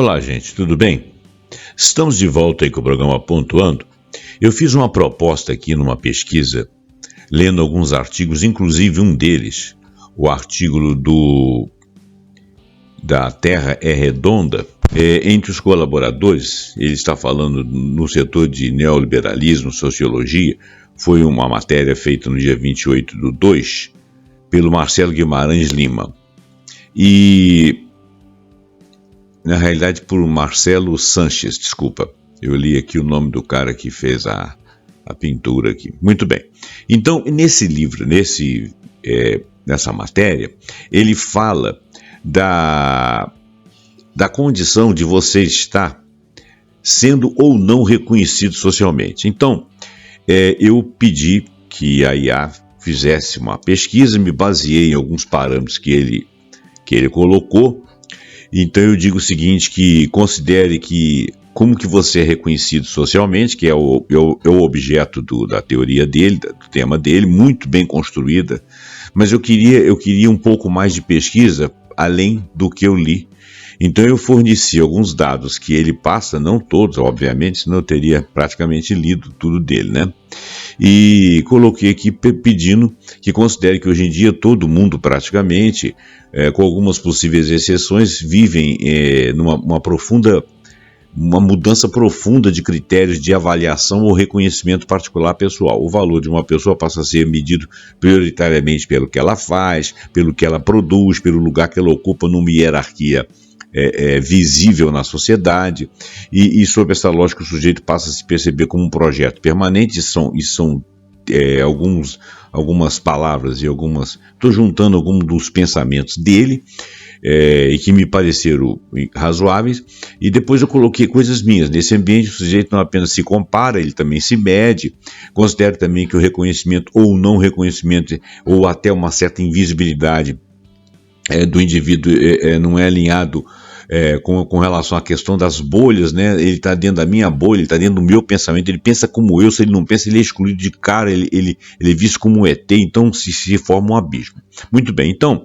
Olá, gente, tudo bem? Estamos de volta aí com o programa Pontuando. Eu fiz uma proposta aqui numa pesquisa, lendo alguns artigos, inclusive um deles, o artigo da Terra é Redonda. Entre os colaboradores, ele está falando no setor de neoliberalismo, sociologia. Foi uma matéria feita no dia 28/2 pelo Marcelo Guimarães Lima. E, na realidade, por Marcelo Sanches, desculpa. Eu li aqui o nome do cara que fez a pintura aqui. Muito bem. Então, nesse livro, nessa matéria, ele fala da condição de você estar sendo ou não reconhecido socialmente. Então, eu pedi que a IA fizesse uma pesquisa, me baseei em alguns parâmetros que ele colocou. Então eu digo o seguinte, que considere que como que você é reconhecido socialmente, que é o objeto da teoria dele, do tema dele, muito bem construída, mas eu queria um pouco mais de pesquisa além do que eu li. Então eu forneci alguns dados que ele passa, não todos, obviamente, senão eu teria praticamente lido tudo dele, né? E coloquei aqui pedindo que considere que hoje em dia todo mundo praticamente, com algumas possíveis exceções, vivem uma mudança profunda de critérios de avaliação ou reconhecimento particular pessoal. O valor de uma pessoa passa a ser medido prioritariamente pelo que ela faz, pelo que ela produz, pelo lugar que ela ocupa numa hierarquia visível na sociedade, e sob essa lógica o sujeito passa a se perceber como um projeto permanente. São algumas palavras estou juntando alguns dos pensamentos dele, e que me pareceram razoáveis, e depois eu coloquei coisas minhas. Nesse ambiente o sujeito não apenas se compara, ele também se mede, considera também que o reconhecimento ou não reconhecimento, ou até uma certa invisibilidade do indivíduo não é alinhado com relação à questão das bolhas, né? Ele está dentro da minha bolha, ele está dentro do meu pensamento, ele pensa como eu. Se ele não pensa, ele é excluído de cara, ele é visto como um ET, então se forma um abismo. Muito bem, então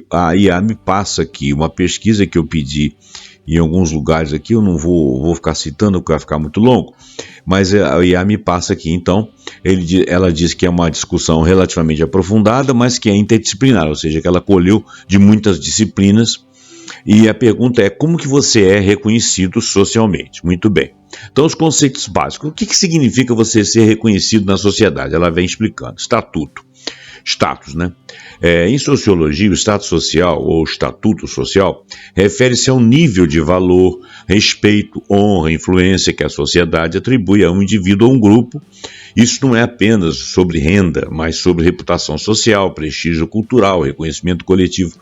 a IA me passa aqui uma pesquisa que eu pedi em alguns lugares aqui, eu não vou ficar citando porque vai ficar muito longo, mas a IA me passa aqui, então, ela diz que é uma discussão relativamente aprofundada, mas que é interdisciplinar, ou seja, que ela colheu de muitas disciplinas, e a pergunta é: como que você é reconhecido socialmente? Muito bem. Então, os conceitos básicos. O que significa você ser reconhecido na sociedade? Ela vem explicando. Status, né? Em sociologia, o status social ou estatuto social refere-se ao nível de valor, respeito, honra, influência que a sociedade atribui a um indivíduo ou a um grupo. Isso não é apenas sobre renda, mas sobre reputação social, prestígio cultural, reconhecimento coletivo,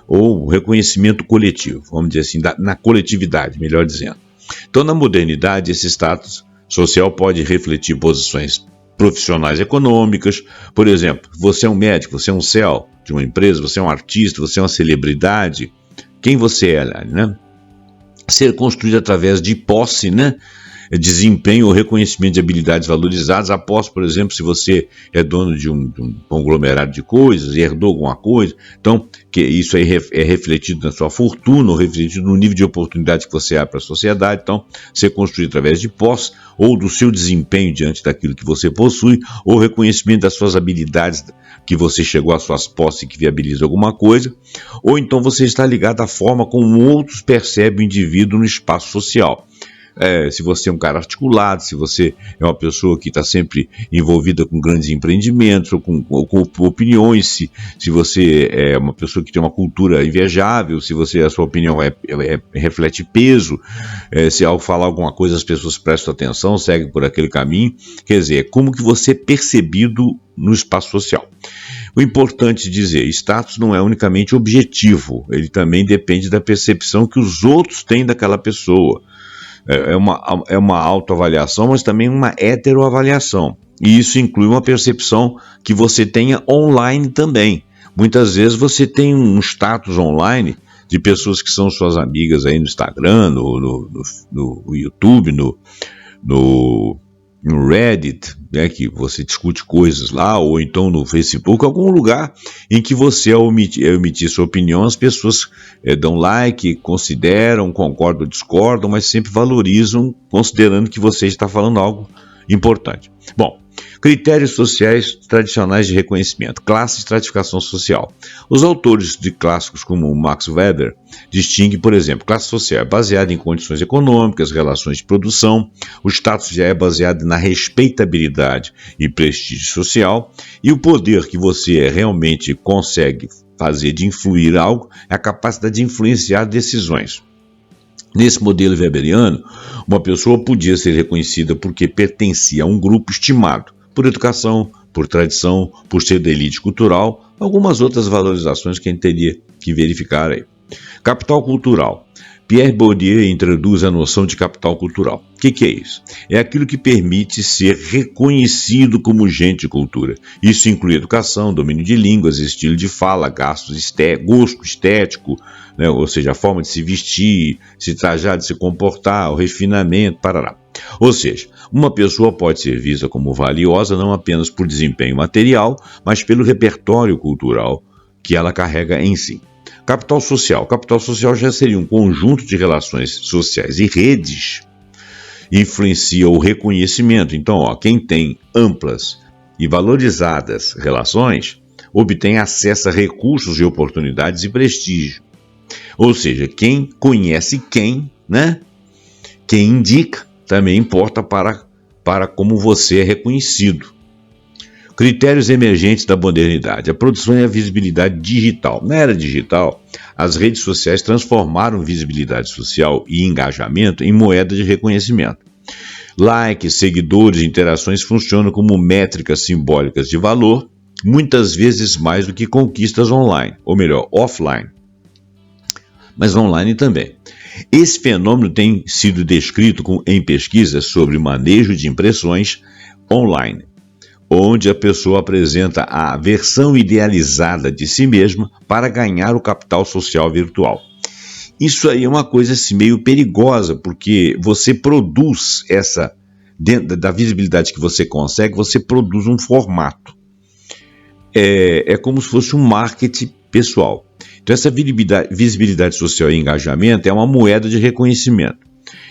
ou reconhecimento coletivo, vamos dizer assim, na coletividade, melhor dizendo. Então, na modernidade, esse status social pode refletir posições profissionais econômicas. Por exemplo, você é um médico, você é um CEO de uma empresa, você é um artista, você é uma celebridade. Quem você é, né? Ser construído através de posse, né? Desempenho ou reconhecimento de habilidades valorizadas. Após, por exemplo, se você é dono de um conglomerado de coisas e herdou alguma coisa, então que isso aí é refletido na sua fortuna, ou refletido no nível de oportunidade que você há para a sociedade. Então, ser construído através de posse, ou do seu desempenho diante daquilo que você possui, ou reconhecimento das suas habilidades, que você chegou às suas posses e que viabiliza alguma coisa, ou então você está ligado à forma como outros percebem o indivíduo no espaço social. Se você é um cara articulado, se você é uma pessoa que está sempre envolvida com grandes empreendimentos ou com opiniões, se você é uma pessoa que tem uma cultura invejável, se a sua opinião reflete peso, se ao falar alguma coisa as pessoas prestam atenção, seguem por aquele caminho. Quer dizer, como que você é percebido no espaço social. O importante dizer, status não é unicamente objetivo, ele também depende da percepção que os outros têm daquela pessoa. É uma autoavaliação, mas também uma heteroavaliação. E isso inclui uma percepção que você tenha online também. Muitas vezes você tem um status online de pessoas que são suas amigas aí no Instagram, no YouTube, no no Reddit, né, que você discute coisas lá, ou então no Facebook, algum lugar em que você, ao emitir sua opinião, as pessoas dão like, consideram, concordam ou discordam, mas sempre valorizam, considerando que você está falando algo importante. Bom, critérios sociais tradicionais de reconhecimento, classe e estratificação social. Os autores de clássicos como Max Weber distinguem, por exemplo, classe social é baseada em condições econômicas, relações de produção, o status já é baseado na respeitabilidade e prestígio social, e o poder que você realmente consegue fazer de influir algo é a capacidade de influenciar decisões. Nesse modelo weberiano, uma pessoa podia ser reconhecida porque pertencia a um grupo estimado, por educação, por tradição, por ser da elite cultural, algumas outras valorizações que a gente teria que verificar aí. Capital cultural. Pierre Bourdieu introduz a noção de capital cultural. O que é isso? É aquilo que permite ser reconhecido como gente de cultura. Isso inclui educação, domínio de línguas, estilo de fala, gosto estético, né? Ou seja, a forma de se vestir, se trajar, de se comportar, o refinamento, parará. Ou seja, uma pessoa pode ser vista como valiosa não apenas por desempenho material, mas pelo repertório cultural que ela carrega em si. Capital social. Capital social já seria um conjunto de relações sociais e redes influencia o reconhecimento. Então, quem tem amplas e valorizadas relações obtém acesso a recursos e oportunidades e prestígio. Ou seja, quem conhece quem, né? Quem indica também importa para como você é reconhecido. Critérios emergentes da modernidade. A produção e a visibilidade digital. Na era digital, as redes sociais transformaram visibilidade social e engajamento em moeda de reconhecimento. Likes, seguidores e interações funcionam como métricas simbólicas de valor, muitas vezes mais do que conquistas online, ou melhor, offline. Mas online também. Esse fenômeno tem sido descrito em pesquisas sobre manejo de impressões online, onde a pessoa apresenta a versão idealizada de si mesma para ganhar o capital social virtual. Isso aí é uma coisa assim, meio perigosa, porque você produz dentro da visibilidade que você consegue, você produz um formato. É como se fosse um marketing pessoal. Então essa visibilidade social e engajamento é uma moeda de reconhecimento.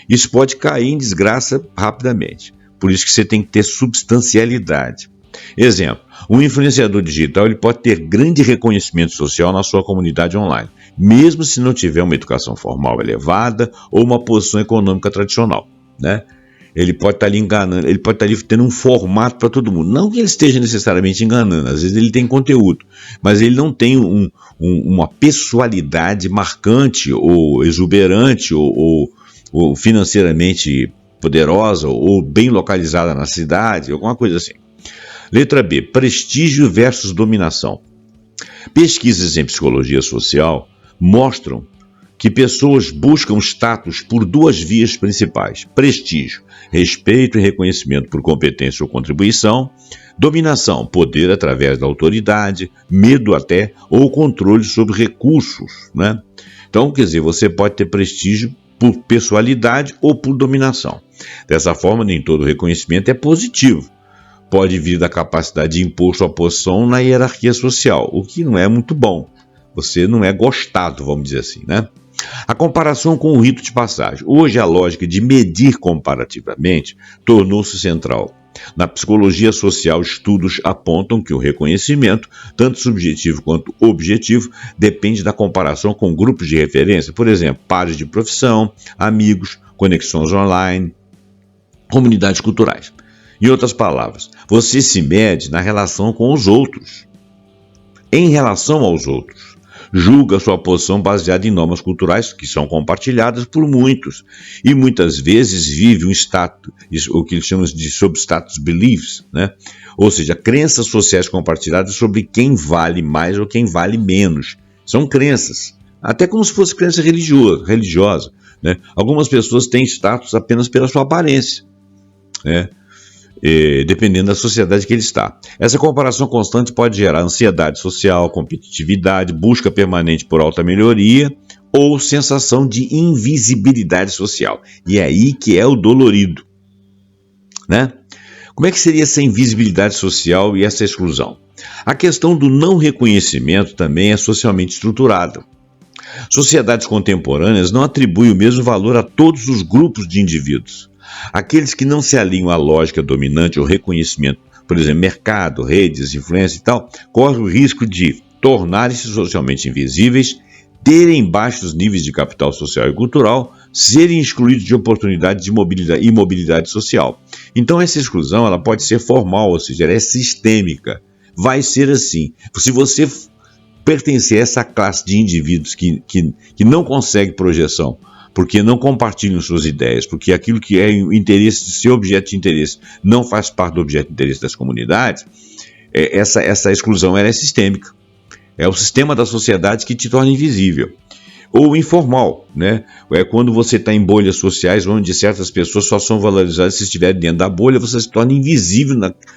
Isso pode cair em desgraça rapidamente. Por isso que você tem que ter substancialidade. Exemplo, um influenciador digital ele pode ter grande reconhecimento social na sua comunidade online, mesmo se não tiver uma educação formal elevada ou uma posição econômica tradicional, né? Ele pode estar ali enganando, ele pode estar ali tendo um formato para todo mundo. Não que ele esteja necessariamente enganando, às vezes ele tem conteúdo, mas ele não tem uma pessoalidade marcante ou exuberante ou financeiramente poderosa ou bem localizada na cidade, alguma coisa assim. Letra B, prestígio versus dominação. Pesquisas em psicologia social mostram que pessoas buscam status por duas vias principais: prestígio, respeito e reconhecimento por competência ou contribuição; dominação, poder através da autoridade, medo até, ou controle sobre recursos, né? Então, quer dizer, você pode ter prestígio por pessoalidade ou por dominação. Dessa forma, nem todo reconhecimento é positivo. Pode vir da capacidade de impor sua posição na hierarquia social, o que não é muito bom. Você não é gostado, vamos dizer assim, né? A comparação com o rito de passagem. Hoje a lógica de medir comparativamente tornou-se central. Na psicologia social, estudos apontam que o reconhecimento, tanto subjetivo quanto objetivo, depende da comparação com grupos de referência, por exemplo, pares de profissão, amigos, conexões online, comunidades culturais. Em outras palavras, você se mede na relação com os outros. Em relação aos outros. Julga sua posição baseada em normas culturais que são compartilhadas por muitos e muitas vezes vive um status, o que eles chamam de substatus beliefs, né? Ou seja, crenças sociais compartilhadas sobre quem vale mais ou quem vale menos. São crenças, até como se fosse crença religiosa, né? Algumas pessoas têm status apenas pela sua aparência, né? Dependendo da sociedade que ele está. Essa comparação constante pode gerar ansiedade social, competitividade, busca permanente por alta melhoria ou sensação de invisibilidade social. E é aí que é o dolorido, né? Como é que seria essa invisibilidade social e essa exclusão? A questão do não reconhecimento também é socialmente estruturada. Sociedades contemporâneas não atribuem o mesmo valor a todos os grupos de indivíduos. Aqueles que não se alinham à lógica dominante ou reconhecimento, por exemplo, mercado, redes, influência e tal, correm o risco de tornarem-se socialmente invisíveis, terem baixos níveis de capital social e cultural, serem excluídos de oportunidades de mobilidade e mobilidade social. Então essa exclusão ela pode ser formal, ou seja, ela é sistêmica. Vai ser assim. Se você pertencer a essa classe de indivíduos que não consegue projeção, porque não compartilham suas ideias, porque aquilo que é o interesse, seu objeto de interesse, não faz parte do objeto de interesse das comunidades, essa exclusão ela é sistêmica. É o sistema da sociedade que te torna invisível. Ou informal, né? É quando você está em bolhas sociais onde certas pessoas só são valorizadas se estiverem dentro da bolha, você se torna invisível,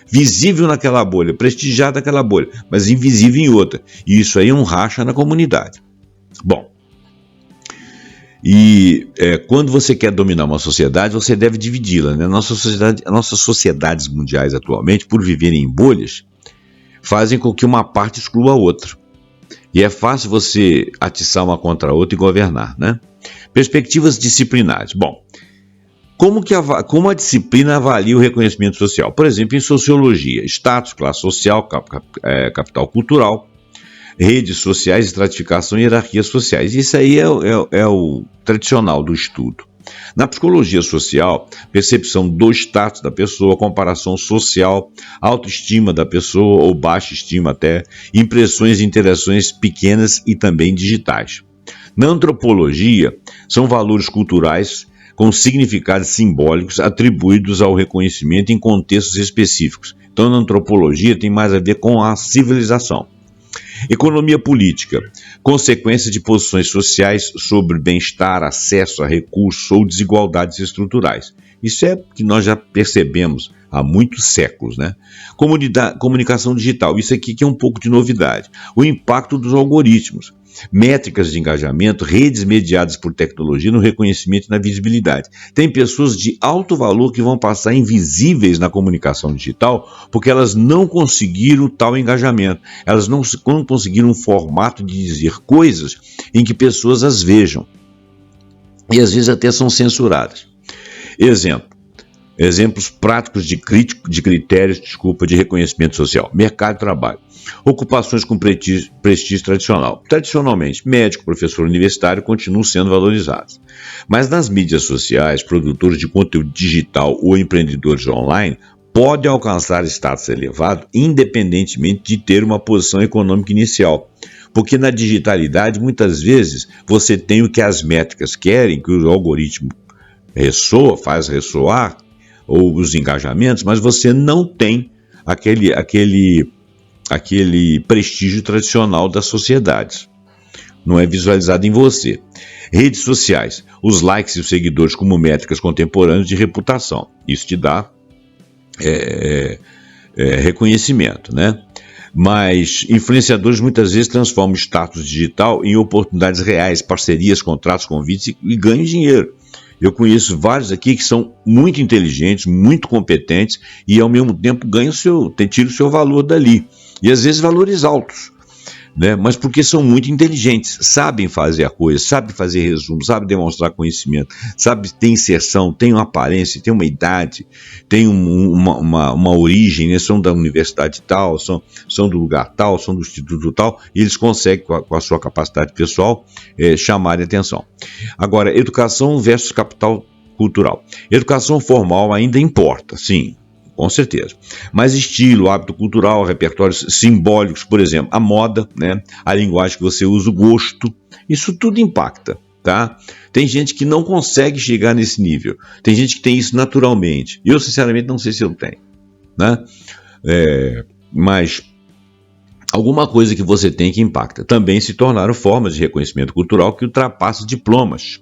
visível naquela bolha, prestigiado naquela bolha, mas invisível em outra. E isso aí é um racha na comunidade. Bom, e quando você quer dominar uma sociedade, você deve dividi-la, né? Nossas sociedades mundiais atualmente, por viverem em bolhas, fazem com que uma parte exclua a outra. E é fácil você atiçar uma contra a outra e governar, né? Perspectivas disciplinares. Bom, como a disciplina avalia o reconhecimento social? Por exemplo, em sociologia, status, classe social, capital cultural, redes sociais, estratificação e hierarquias sociais. Isso aí é o tradicional do estudo. Na psicologia social, percepção do status da pessoa, comparação social, autoestima da pessoa ou baixa estima até, impressões e interações pequenas e também digitais. Na antropologia, são valores culturais com significados simbólicos atribuídos ao reconhecimento em contextos específicos. Então, na antropologia tem mais a ver com a civilização. Economia política, consequência de posições sociais sobre bem-estar, acesso a recursos ou desigualdades estruturais. Isso é que nós já percebemos há muitos séculos, né? Comunicação digital, isso aqui que é um pouco de novidade. O impacto dos algoritmos, métricas de engajamento, redes mediadas por tecnologia no reconhecimento e na visibilidade. Tem pessoas de alto valor que vão passar invisíveis na comunicação digital porque elas não conseguiram tal engajamento. Elas não conseguiram um formato de dizer coisas em que pessoas as vejam. E às vezes até são censuradas. Exemplos práticos de critérios de reconhecimento social. Mercado de trabalho. Ocupações com prestígio tradicional. Tradicionalmente, médico, professor universitário continuam sendo valorizados. Mas nas mídias sociais, produtores de conteúdo digital ou empreendedores online podem alcançar status elevado independentemente de ter uma posição econômica inicial. Porque na digitalidade, muitas vezes, você tem o que as métricas querem, que o algoritmo faz ressoar, ou os engajamentos, mas você não tem aquele prestígio tradicional das sociedades. Não é visualizado em você. Redes sociais, os likes e os seguidores como métricas contemporâneas de reputação. Isso te dá reconhecimento, né? Mas influenciadores muitas vezes transformam o status digital em oportunidades reais, parcerias, contratos, convites e ganham dinheiro. Eu conheço vários aqui que são muito inteligentes, muito competentes e ao mesmo tempo tiram o seu valor dali. E às vezes valores altos, né? Mas porque são muito inteligentes, sabem fazer a coisa, sabem fazer resumo, sabem demonstrar conhecimento, sabem ter inserção, tem uma aparência, tem uma idade, tem uma origem, né? São da universidade tal, são do lugar tal, são do instituto tal, e eles conseguem, com a sua capacidade pessoal, chamar a atenção. Agora, educação versus capital cultural. Educação formal ainda importa, sim. Com certeza. Mas estilo, hábito cultural, repertórios simbólicos, por exemplo, a moda, né? A linguagem que você usa, o gosto, isso tudo impacta, tá? Tem gente que não consegue chegar nesse nível. Tem gente que tem isso naturalmente. Eu, sinceramente, não sei se eu tenho, né? Mas alguma coisa que você tem que impacta. Também se tornaram formas de reconhecimento cultural que ultrapassam diplomas.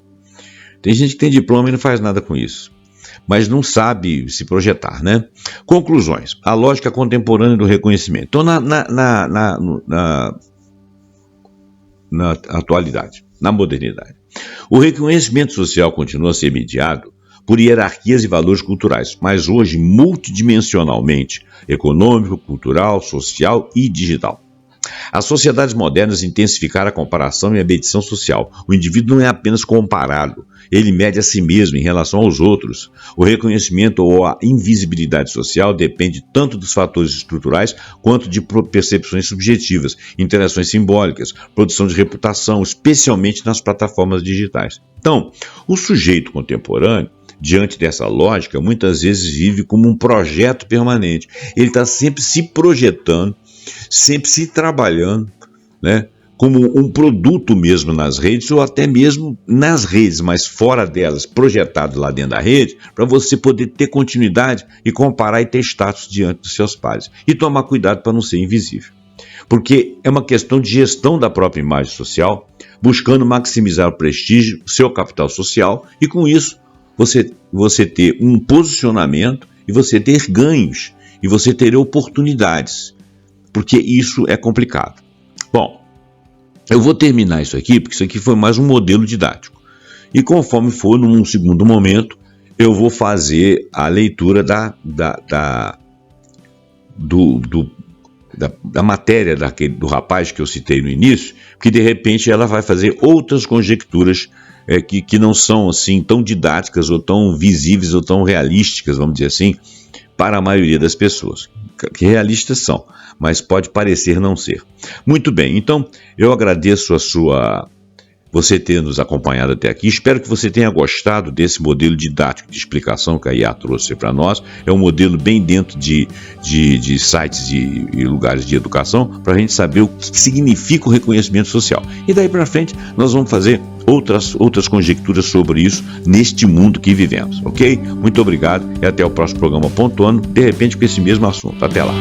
Tem gente que tem diploma e não faz nada com isso, mas não sabe se projetar, né? Conclusões. A lógica contemporânea do reconhecimento. Então, na atualidade, na modernidade, o reconhecimento social continua a ser mediado por hierarquias e valores culturais, mas hoje multidimensionalmente, econômico, cultural, social e digital. As sociedades modernas intensificaram a comparação e a medição social. O indivíduo não é apenas comparado, ele mede a si mesmo em relação aos outros. O reconhecimento ou a invisibilidade social depende tanto dos fatores estruturais quanto de percepções subjetivas, interações simbólicas, produção de reputação, especialmente nas plataformas digitais. Então, o sujeito contemporâneo, diante dessa lógica, muitas vezes vive como um projeto permanente. Ele está sempre se projetando, sempre se trabalhando, né, como um produto mesmo nas redes, ou até mesmo nas redes, mas fora delas, projetado lá dentro da rede, para você poder ter continuidade e comparar e ter status diante dos seus pares. E tomar cuidado para não ser invisível. Porque é uma questão de gestão da própria imagem social, buscando maximizar o prestígio, o seu capital social, e com isso você ter um posicionamento e você ter ganhos, e você ter oportunidades, porque isso é complicado. Bom, eu vou terminar isso aqui, porque isso aqui foi mais um modelo didático. E conforme for, num segundo momento, eu vou fazer a leitura da matéria do rapaz que eu citei no início, que de repente ela vai fazer outras conjecturas que não são assim tão didáticas ou tão visíveis ou tão realísticas, vamos dizer assim, para a maioria das pessoas. Que realistas são, mas pode parecer não ser. Muito bem, então eu agradeço você ter nos acompanhado até aqui. Espero que você tenha gostado desse modelo didático de explicação que a IA trouxe para nós. É um modelo bem dentro de sites e lugares de educação, para a gente saber o que significa o reconhecimento social. E daí para frente nós vamos fazer outras conjecturas sobre isso neste mundo que vivemos, ok? Muito obrigado e até o próximo programa Pontuando, de repente com esse mesmo assunto. Até lá!